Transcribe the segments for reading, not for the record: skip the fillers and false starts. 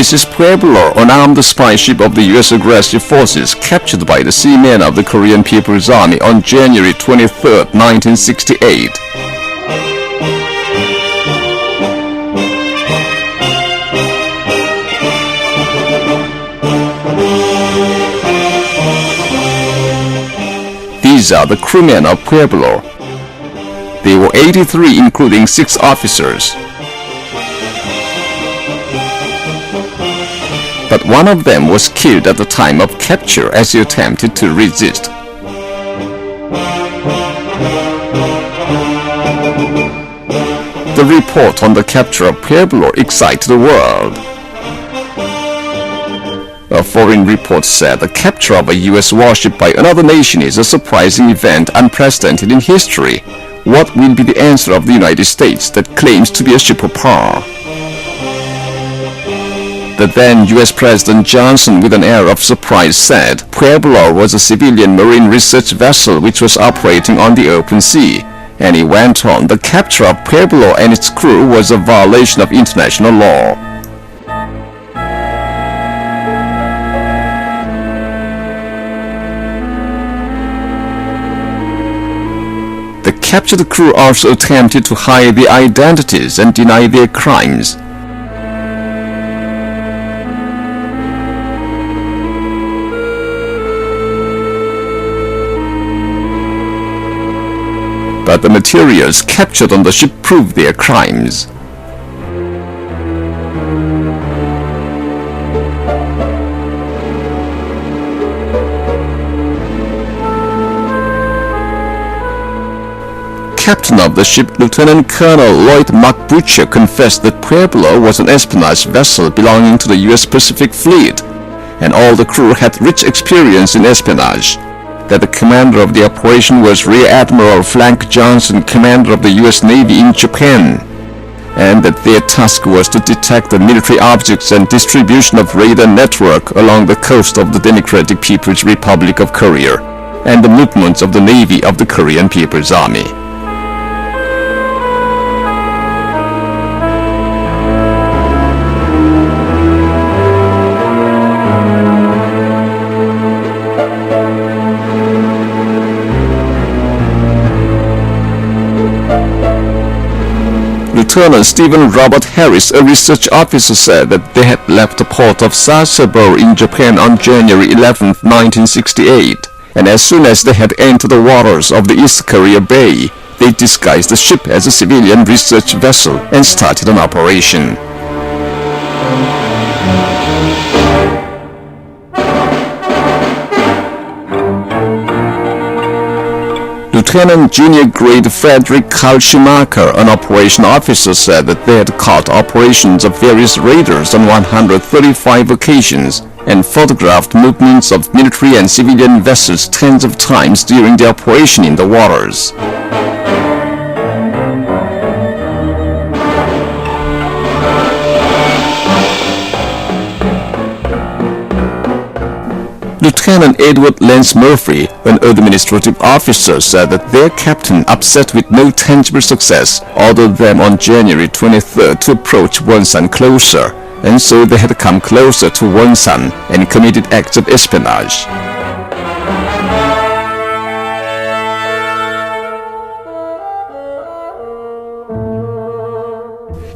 USS Pueblo, an armed spy ship of the U.S. aggressive forces, captured by the seamen of the Korean People's Army on January 23, 1968. These are the crewmen of Pueblo. They were 83, including 6 officers. But one of them was killed at the time of capture as he attempted to resist. The report on the capture of Pueblo excited the world. A foreign report said the capture of a U.S. warship by another nation is a surprising event unprecedented in history. What will be the answer of the United States that claims to be a superpower? The then U.S. President Johnson, with an air of surprise, said Pueblo was a civilian marine research vessel which was operating on the open sea. And he went on, the capture of Pueblo and its crew was a violation of international law. The captured crew also attempted to hide their identities and deny their crimes. But the materials captured on the ship proved their crimes. Captain of the ship, Lieutenant Colonel Lloyd McButcher, confessed that Pueblo was an espionage vessel belonging to the U.S. Pacific Fleet, and all the crew had rich experience in espionage. That the commander of the operation was Rear Admiral Frank Johnson, commander of the U.S. Navy in Japan, and that their task was to detect the military objects and distribution of radar network along the coast of the Democratic People's Republic of Korea, and the movements of the Navy of the Korean People's Army. Lieutenant Stephen Robert Harris, a research officer, said that they had left the port of Sasebo in Japan on January 11, 1968, and as soon as they had entered the waters of the East Korea Bay, they disguised the ship as a civilian research vessel and started an operation. Lieutenant Junior Grade Frederick Carl Schumacher, an operation officer, said that they had caught operations of various raiders on 135 occasions and photographed movements of military and civilian vessels tens of times during the operation in the waters. Lieutenant Edward Lance Murphy, an administrative officer, said that their captain, upset with no tangible success, ordered them on January 23rd to approach Wonsan closer, and so they had come closer to Wonsan and committed acts of espionage.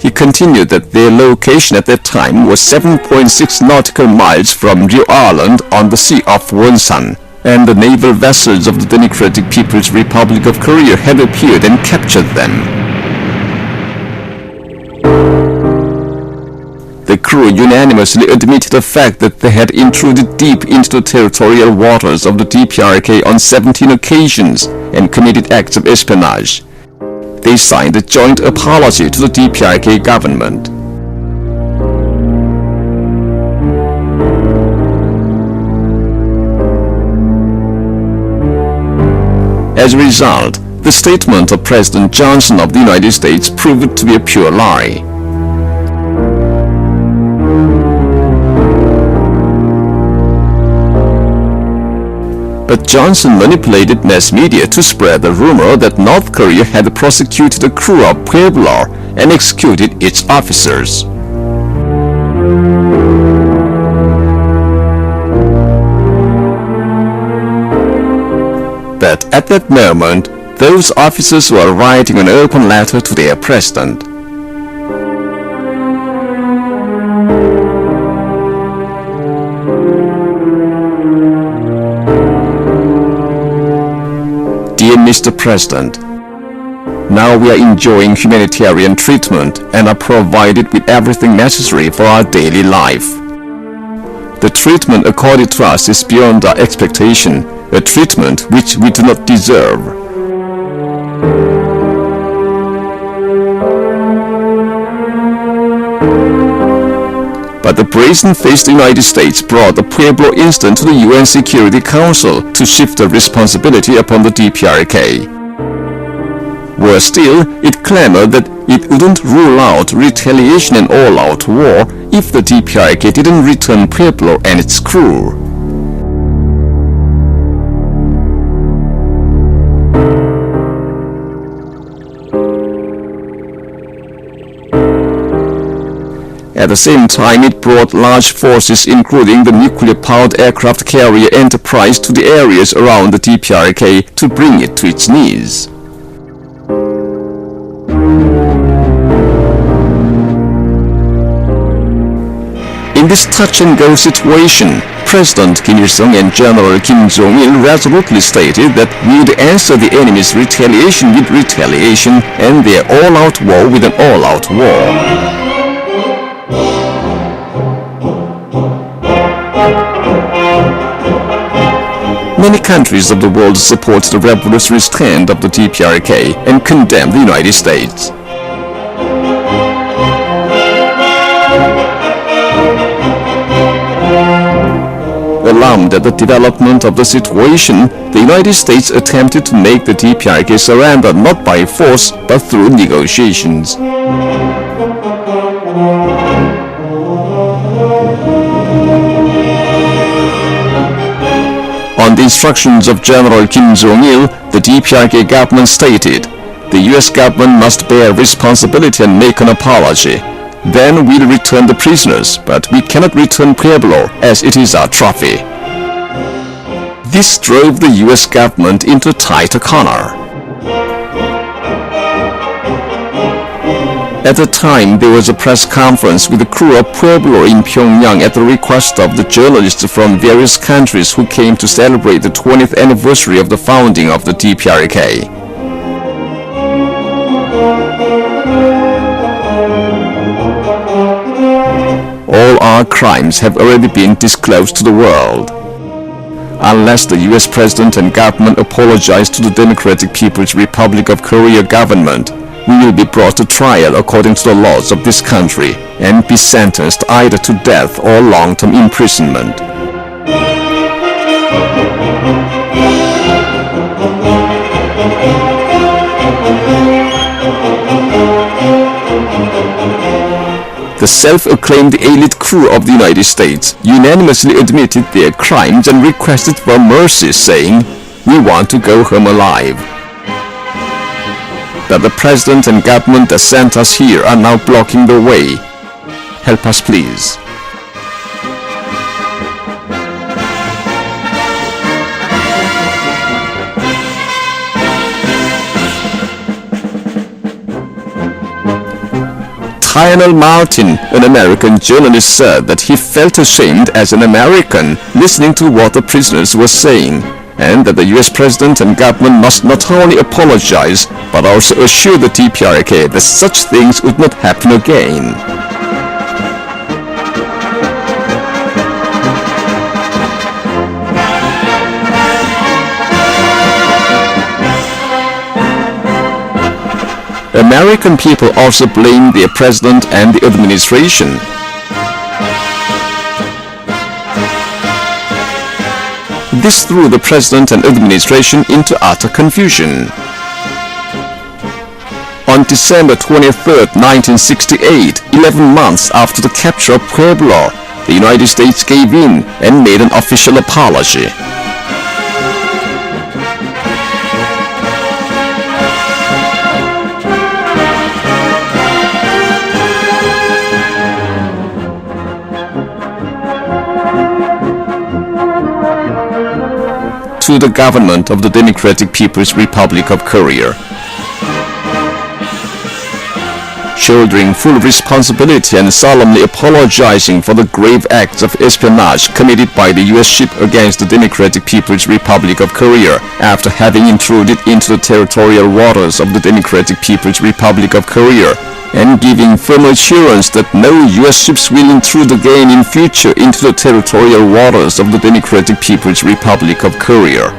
He continued that their location at that time was 7.6 nautical miles from Rio Island on the Sea of Wonsan, and the naval vessels of the Democratic People's Republic of Korea had appeared and captured them. The crew unanimously admitted the fact that they had intruded deep into the territorial waters of the DPRK on 17 occasions and committed acts of espionage. They signed a joint apology to the DPRK government. As a result, the statement of President Johnson of the United States proved to be a pure lie. But Johnson manipulated mass media to spread the rumor that North Korea had prosecuted the crew of Pueblo and executed its officers. that at that moment, those officers were writing an open letter to their president. Dear Mr. President, now we are enjoying humanitarian treatment and are provided with everything necessary for our daily life. The treatment accorded to us is beyond our expectation, a treatment which we do not deserve. But the brazen-faced United States brought the Pueblo incident to the UN Security Council to shift the responsibility upon the DPRK. Worse still, it clamored that it wouldn't rule out retaliation and all-out war if the DPRK didn't return Pueblo and its crew. At the same time, it brought large forces including the nuclear-powered aircraft carrier Enterprise to the areas around the DPRK to bring it to its knees. In this touch-and-go situation, President Kim Il-sung and General Kim Jong-il resolutely stated that we would answer the enemy's retaliation with retaliation and their all-out war with an all-out war. Many countries of the world support the revolutionary stand of the DPRK and condemn the United States. Alarmed at the development of the situation, the United States attempted to make the DPRK surrender not by force but through negotiations. On the instructions of General Kim Jong-il, the DPRK government stated, "The US government must bear responsibility and make an apology. Then we'll return the prisoners, but we cannot return Pueblo as it is our trophy." This drove the US government into a tighter corner. At the time, there was a press conference with the crew of Pueblo in Pyongyang at the request of the journalists from various countries who came to celebrate the 20th anniversary of the founding of the DPRK. All our crimes have already been disclosed to the world. Unless the US President and government apologize to the Democratic People's Republic of Korea government, we will be brought to trial according to the laws of this country and be sentenced either to death or long-term imprisonment. The self-acclaimed elite crew of the United States unanimously admitted their crimes and requested for mercy, saying, "We want to go home alive." But the president and government that sent us here are now blocking the way. Help us, please. Lionel Martin, an American journalist, said that he felt ashamed as an American listening to what the prisoners were saying, and that the US president and government must not only apologize but also assure the DPRK that such things would not happen again. American people also blame their president and the administration. This threw the president and administration into utter confusion. On December 23, 1968, 11 months after the capture of Pueblo, the United States gave in and made an official apology. into the government of the Democratic People's Republic of Korea. Shouldering full responsibility and solemnly apologizing for the grave acts of espionage committed by the U.S. ship against the Democratic People's Republic of Korea after having intruded into the territorial waters of the Democratic People's Republic of Korea, and giving firm assurance that no U.S. ships will intrude again in future into the territorial waters of the Democratic People's Republic of Korea.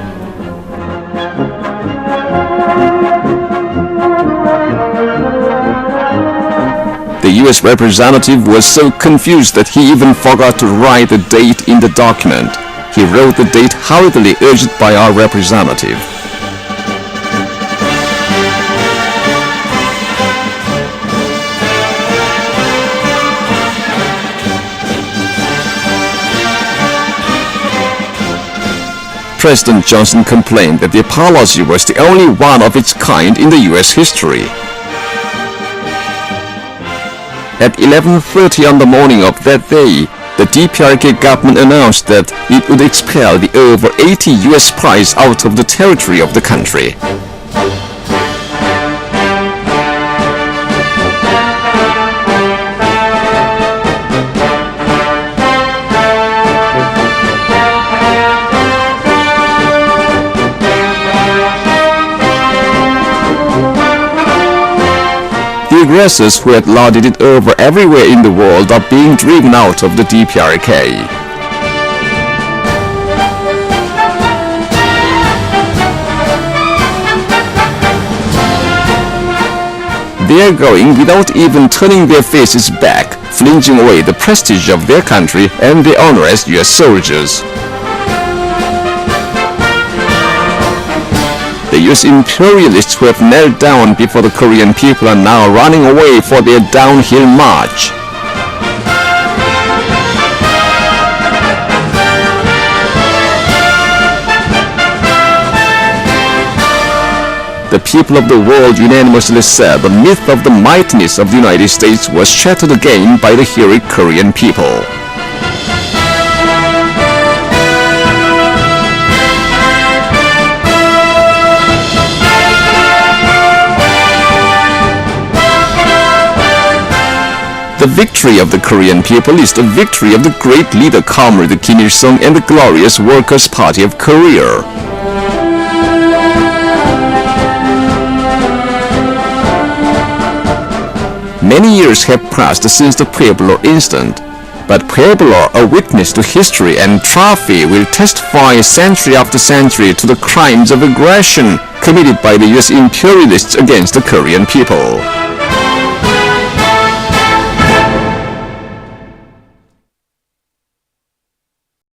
The U.S. representative was so confused that he even forgot to write the date in the document. He wrote the date hurriedly urged by our representative. President Johnson complained that the apology was the only one of its kind in the U.S. history. At 11:30 on the morning of that day, the DPRK government announced that it would expel the over 80 U.S. spies out of the territory of the country. The aggressors who had lorded it over everywhere in the world are being driven out of the DPRK. They are going without even turning their faces back, flinching away the prestige of their country and their honor as U.S. soldiers. The U.S. imperialists who have knelt down before the Korean people are now running away for their downhill march. The people of the world unanimously said the myth of the mightiness of the United States was shattered again by the heroic Korean people. The victory of the Korean people is the victory of the great leader Comrade Kim Il-sung and the glorious Workers' Party of Korea. Many years have passed since the Pueblo incident, but Pueblo, a witness to history and trophy, will testify century after century to the crimes of aggression committed by the U.S. imperialists against the Korean people.